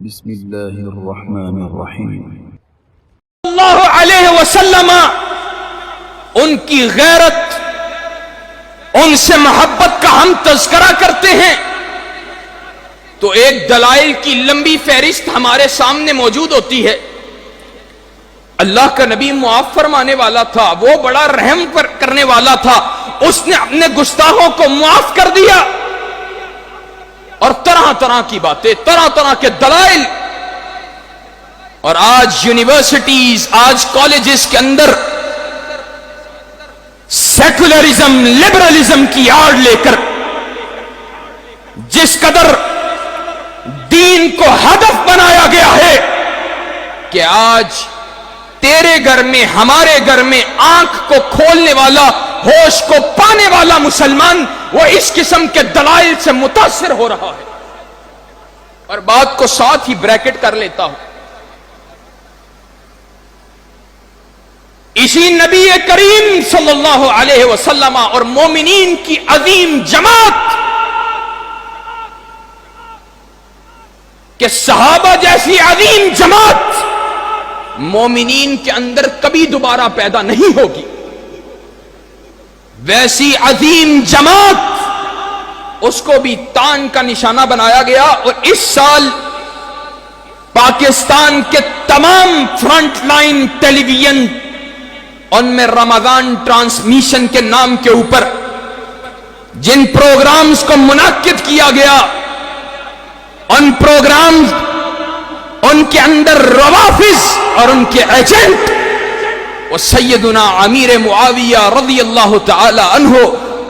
بسم اللہ الرحمن الرحیم۔ اللہ علیہ وسلم ان کی غیرت، ان سے محبت کا ہم تذکرہ کرتے ہیں تو ایک دلائل کی لمبی فہرست ہمارے سامنے موجود ہوتی ہے۔ اللہ کا نبی معاف فرمانے والا تھا، وہ بڑا رحم کرنے والا تھا، اس نے اپنے گستاخوں کو معاف کر دیا، اور طرح طرح کی باتیں، طرح طرح کے دلائل۔ اور آج یونیورسٹیز، آج کالجز کے اندر سیکولرزم، لبرلزم کی آڑ لے کر جس قدر دین کو ہدف بنایا گیا ہے کہ آج تیرے گھر میں، ہمارے گھر میں آنکھ کو کھولنے والا، ہوش کو پانے والا مسلمان وہ اس قسم کے دلائل سے متاثر ہو رہا ہے۔ اور بات کو ساتھ ہی بریکٹ کر لیتا ہوں، اسی نبی کریم صلی اللہ علیہ وسلم اور مومنین کی عظیم جماعت کہ صحابہ جیسی عظیم جماعت مومنین کے اندر کبھی دوبارہ پیدا نہیں ہوگی، ویسی عظیم جماعت اس کو بھی تان کا نشانہ بنایا گیا۔ اور اس سال پاکستان کے تمام فرنٹ لائن ٹیلی ویژن ان میں رمضان ٹرانسمیشن کے نام کے اوپر جن پروگرامز کو منعقد کیا گیا، ان پروگرامز، ان کے اندر روافظ اور ان کے ایجنٹ وہ سیدنا امیر معاویہ رضی اللہ تعالی عنہ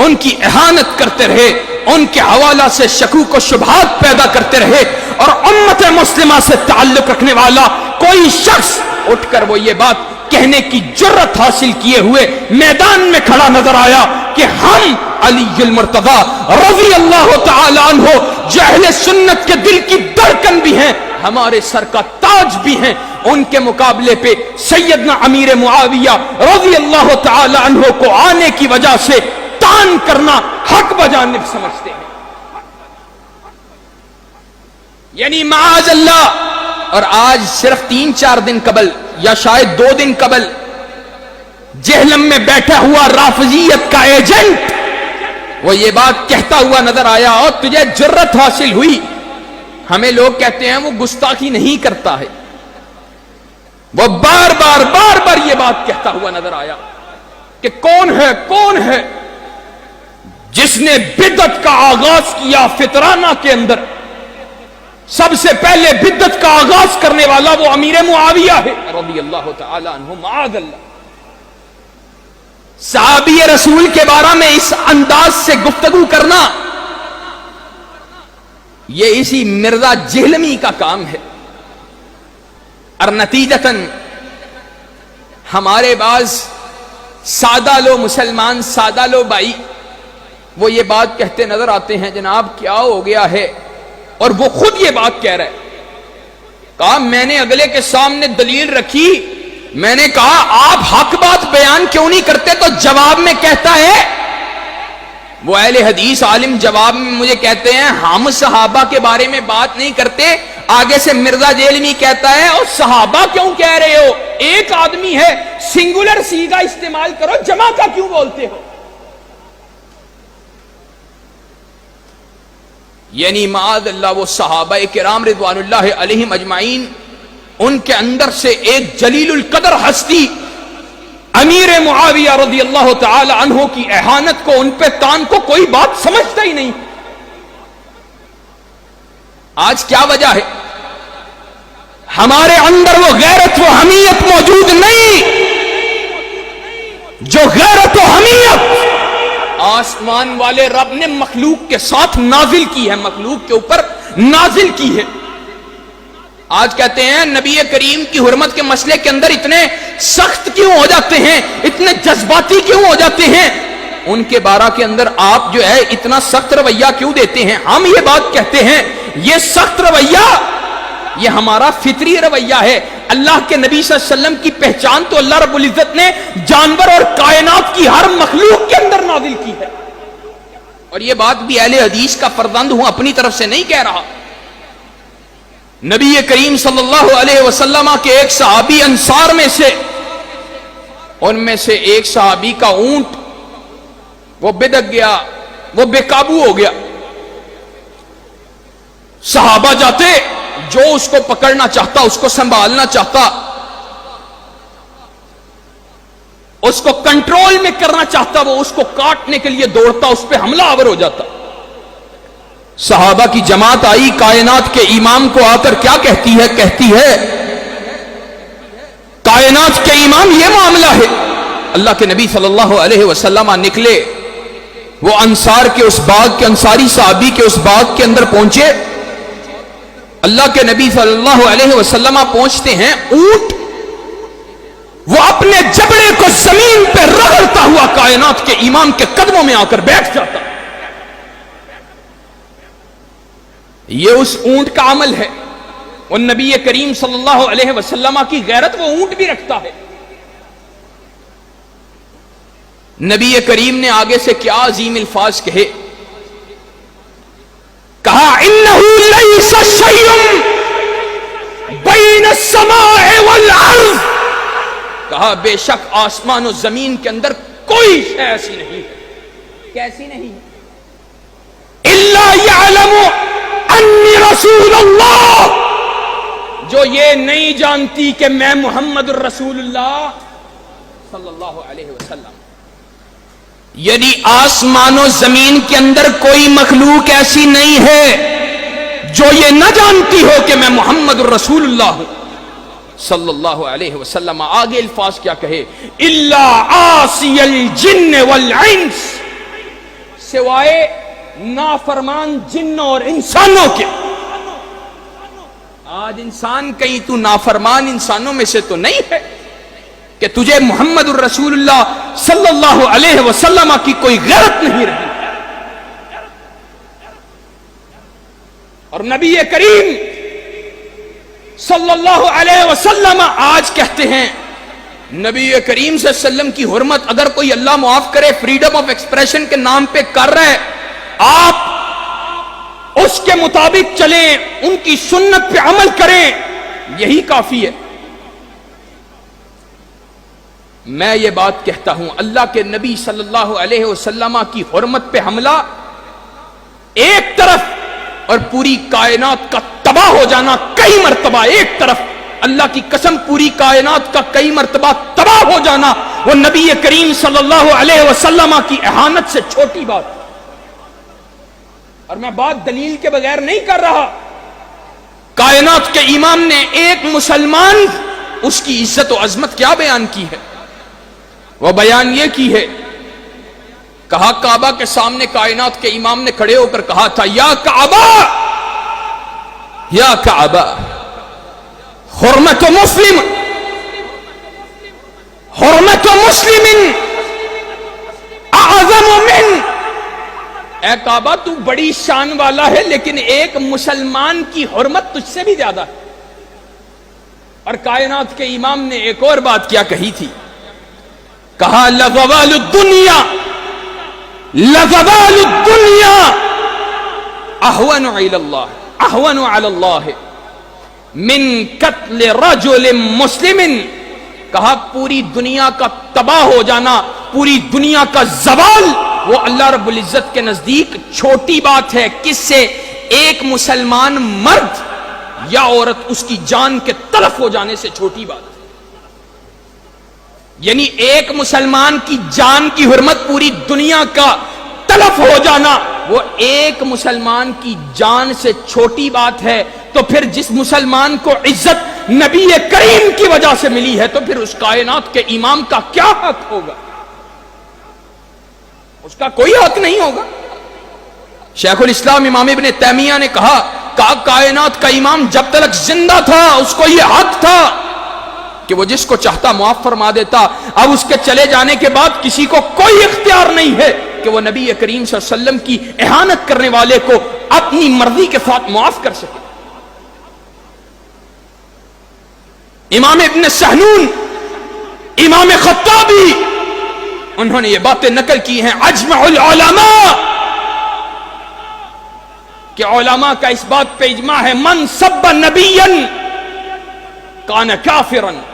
ان کی اہانت کرتے رہے، ان کے حوالہ سے شکوک و شبہات پیدا کرتے رہے، اور امت مسلمہ سے تعلق رکھنے والا کوئی شخص اٹھ کر وہ یہ بات کہنے کی جرت حاصل کیے ہوئے میدان میں کھڑا نظر آیا کہ ہم علی المرتضی رضی اللہ تعالی عنہ جو اہل سنت کے دل کی دھڑکن بھی ہیں، ہمارے سر کا تاج بھی ہیں، ان کے مقابلے پہ سیدنا امیر معاویہ رضی اللہ تعالی عنہ کو آنے کی وجہ سے تان کرنا حق بجانب سمجھتے ہیں۔ یعنی معاذ اللہ۔ اور آج صرف 3-4 دن قبل یا شاید 2 دن قبل جہلم میں بیٹھا ہوا رافضیت کا ایجنٹ وہ یہ بات کہتا ہوا نظر آیا، اور تجھے جرت حاصل ہوئی، ہمیں لوگ کہتے ہیں وہ گستاخی نہیں کرتا ہے، وہ بار بار یہ بات کہتا ہوا نظر آیا کہ کون ہے جس نے بدعت کا آغاز کیا فطرانہ کے اندر۔ سب سے پہلے بدعت کا آغاز کرنے والا وہ امیر معاویہ ہے رضی اللہ تعالی عنہ، معاذ اللہ۔ صحابی رسول کے بارے میں اس انداز سے گفتگو کرنا یہ اسی مرزا جہلمی کا کام ہے۔ اور نتیجتاً ہمارے بعض سادہ لو مسلمان، سادہ لو بھائی وہ یہ بات کہتے نظر آتے ہیں، جناب کیا ہو گیا ہے؟ اور وہ خود یہ بات کہہ رہا ہے، کہا میں نے اگلے کے سامنے دلیل رکھی، میں نے کہا آپ حق بات بیان کیوں نہیں کرتے؟ تو جواب میں کہتا ہے، وہ اہل حدیث عالم جواب میں مجھے کہتے ہیں ہم صحابہ کے بارے میں بات نہیں کرتے۔ آگے سے مرزا جہلمی کہتا ہے اور صحابہ کیوں کہہ رہے ہو؟ ایک آدمی ہے، سنگولر صیغہ استعمال کرو، جمع کا کیوں بولتے ہو؟ یعنی معاذ اللہ وہ صحابہ کرام رضوان اللہ علیہم اجمعین، ان کے اندر سے ایک جلیل القدر ہستی امیر معاویہ رضی اللہ تعالی عنہ کی اہانت کو، ان پہ تان کو کوئی بات سمجھتا ہی نہیں۔ آج کیا وجہ ہے؟ ہمارے اندر وہ غیرت و حمیت موجود نہیں، جو غیرت و حمیت آسمان والے رب نے مخلوق کے ساتھ نازل کی ہے، مخلوق کے اوپر نازل کی ہے۔ آج کہتے ہیں نبی کریم کی حرمت کے مسئلے کے اندر اتنے سخت کیوں ہو جاتے ہیں، اتنے جذباتی کیوں ہو جاتے ہیں، ان کے بارے کے اندر آپ جو ہے اتنا سخت رویہ کیوں دیتے ہیں؟ ہم یہ بات کہتے ہیں یہ سخت رویہ یہ ہمارا فطری رویہ ہے۔ اللہ کے نبی صلی اللہ علیہ وسلم کی پہچان تو اللہ رب العزت نے جانور اور کائنات کی ہر مخلوق کے اندر نازل کی ہے، اور یہ بات بھی اہل حدیث کا فرزند ہوں، اپنی طرف سے نہیں کہہ رہا۔ نبی کریم صلی اللہ علیہ وسلم کے ایک صحابی انصار میں سے، ان میں سے ایک صحابی کا اونٹ وہ بدک گیا، وہ بے قابو ہو گیا۔ صحابہ جاتے، جو اس کو پکڑنا چاہتا، اس کو سنبھالنا چاہتا، اس کو کنٹرول میں کرنا چاہتا، وہ اس کو کاٹنے کے لیے دوڑتا، اس پہ حملہ آور ہو جاتا۔ صحابہ کی جماعت آئی، کائنات کے امام کو آ کر کیا کہتی ہے؟ کہتی ہے کائنات کے امام یہ معاملہ ہے۔ اللہ کے نبی صلی اللہ علیہ وسلم نکلے، وہ انصار کے اس باغ کے، انصاری صحابی کے اس باغ کے اندر پہنچے۔ اللہ کے نبی صلی اللہ علیہ وسلم پہنچتے ہیں، اونٹ وہ اپنے جبڑے کو زمین پہ رگڑتا ہوا کائنات کے امام کے قدموں میں آ کر بیٹھ جاتا۔ یہ اس اونٹ کا عمل ہے، اور نبی کریم صلی اللہ علیہ وسلم کی غیرت، وہ اونٹ بھی رکھتا ہے۔ نبی کریم نے آگے سے کیا عظیم الفاظ کہے، کہا انہو لیس شیء بین السماء والارض، کہا بے شک آسمان و زمین کے اندر کوئی شے ایسی نہیں ہے۔ کیسی نہیں؟ الا یعلم انی رسول اللہ، جو یہ نہیں جانتی کہ میں محمد الرسول اللہ صلی اللہ علیہ وسلم۔ یعنی آسمان و زمین کے اندر کوئی مخلوق ایسی نہیں ہے جو یہ نہ جانتی ہو کہ میں محمد الرسول اللہ ہوں صلی اللہ علیہ وسلم۔ آگے الفاظ کیا کہے، الا عاصی الجن والانس، سوائے نافرمان جنوں اور انسانوں کے۔ آج انسان کہیں تو نافرمان انسانوں میں سے تو نہیں ہے کہ تجھے محمد الرسول اللہ صلی اللہ علیہ وسلم کی کوئی غیرت نہیں رہی۔ اور نبی کریم صلی اللہ علیہ وسلم آج کہتے ہیں، نبی کریم صلی اللہ علیہ وسلم کی حرمت اگر کوئی اللہ معاف کرے فریڈم آف ایکسپریشن کے نام پہ کر رہا ہے، آپ اس کے مطابق چلیں، ان کی سنت پہ عمل کریں، یہی کافی ہے۔ میں یہ بات کہتا ہوں، اللہ کے نبی صلی اللہ علیہ وسلم کی حرمت پہ حملہ ایک طرف، اور پوری کائنات کا تباہ ہو جانا کئی مرتبہ ایک طرف۔ اللہ کی قسم، پوری کائنات کا کئی مرتبہ تباہ ہو جانا وہ نبی کریم صلی اللہ علیہ وسلم کی اہانت سے چھوٹی بات۔ اور میں بات دلیل کے بغیر نہیں کر رہا۔ کائنات کے امام نے ایک مسلمان، اس کی عزت و عظمت کیا بیان کی ہے؟ وہ بیان یہ کی ہے، کہا کعبہ کے سامنے کائنات کے امام نے کھڑے ہو کر کہا تھا، یا کعبہ، یا کعبہ، حرمت مسلم، حرمت مسلم اعظم من، اے کعبہ تو بڑی شان والا ہے، لیکن ایک مسلمان کی حرمت تجھ سے بھی زیادہ ہے۔ اور کائنات کے امام نے ایک اور بات کیا کہی تھی، کہا لزوال الدنیا، لزوال الدنیا اہون علی اللہ، اہون علی اللہ من قتل رجل مسلم، کہا پوری دنیا کا تباہ ہو جانا، پوری دنیا کا زوال، وہ اللہ رب العزت کے نزدیک چھوٹی بات ہے۔ کس سے؟ ایک مسلمان مرد یا عورت اس کی جان کے تلف ہو جانے سے چھوٹی بات۔ یعنی ایک مسلمان کی جان کی حرمت پوری دنیا کا تلف ہو جانا وہ ایک مسلمان کی جان سے چھوٹی بات ہے، تو پھر جس مسلمان کو عزت نبی کریم کی وجہ سے ملی ہے، تو پھر اس کائنات کے امام کا کیا حق ہوگا؟ اس کا کوئی حق نہیں ہوگا۔ شیخ الاسلام امام ابن تیمیہ نے کہا کائنات کا امام جب تک زندہ تھا اس کو یہ حق تھا کہ وہ جس کو چاہتا معاف فرما دیتا۔ اب اس کے چلے جانے کے بعد کسی کو کوئی اختیار نہیں ہے کہ وہ نبی کریم صلی اللہ علیہ وسلم کی اہانت کرنے والے کو اپنی مرضی کے ساتھ معاف کر سکے۔ امام ابن سہنون، امام خطابی، انہوں نے یہ باتیں نقل کی ہیں، اجمع العلماء کہ علماء کا اس بات پہ اجماع ہے من سب نبیًا کان کافرًا